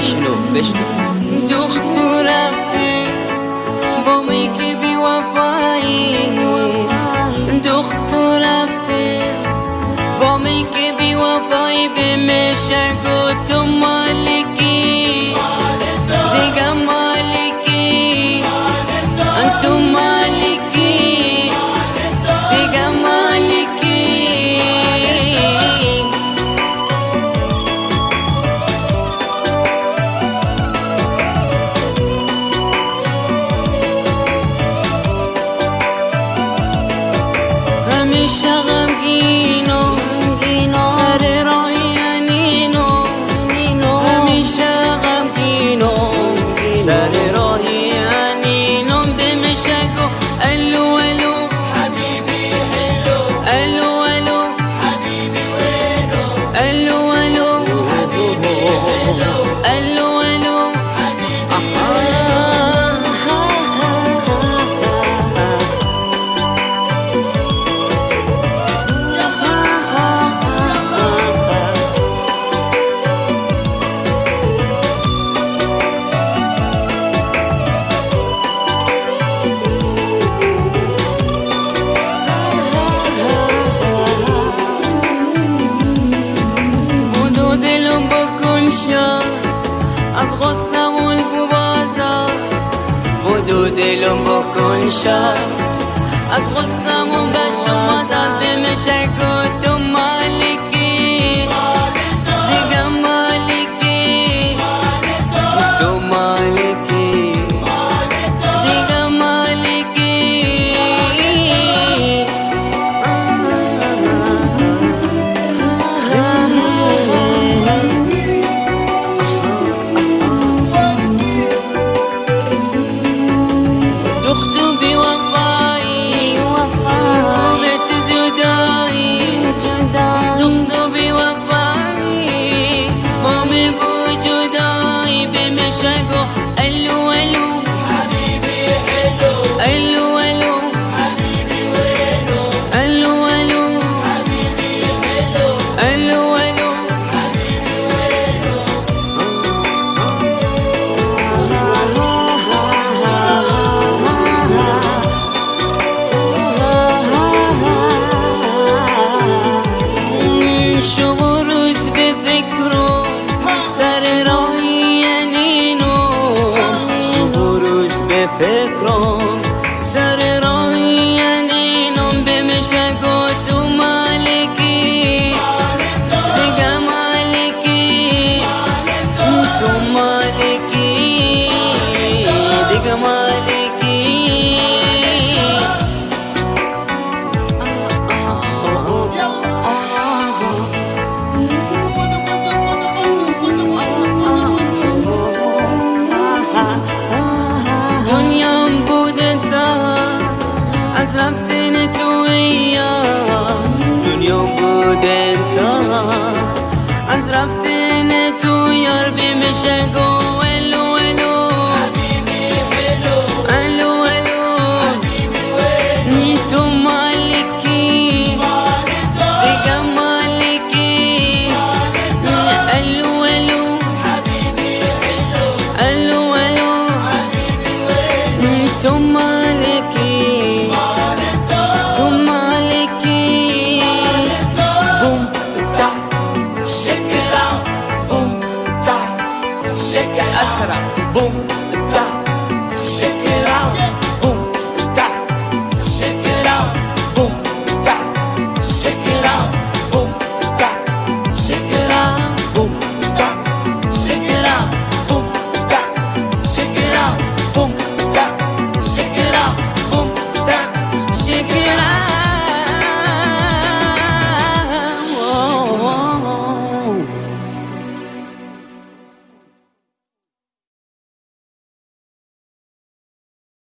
بشنو دختر رفته با میگه بی وفایی، دختر رفته با میگه بی وفایی، به مشک و تو مالکی دیگه مالکی، تو مالکی دیگه مالکی. همیشه غمگین و سر راهی انینو، همیشه غمگین و سر راهی انینو، به مشک و الو الو حبیبی هلو، الو الو حبیبی وینو، الو الو حبیبی هلو، الو الو حبیبی از غصمون بو بازار، بدو دلم بکن شد از غصمون به شما زد، به مشک و تو مالکی دیگه مالکی، تو مالکی دیگه مالکی. دختو بی وفایی و به چه جدایی، دختو بی وفایی و به جدایی، به مشک و الو الو حبیبی هلو، الو الو حبیبی وینو، الو الو حبیبی هلو، الو الو حبیبی وینو. شب و روز به فکر و سر راهی انینو، شب و روز به فکر و سر راهی انینو، به مشک و تو مالکی دیگه مالکی، تو مالکی دیگه مالکی. از رفتن تو دنیا بوده تا، از رفتن تو یار، به مشک و الو الو حبیبی هلو، الو الو حبیبی وینو، تو مالکی دیگه مالکی، الو الو حبیبی هلو، الو الو حبیبی وینو، تو مالکی. Boom.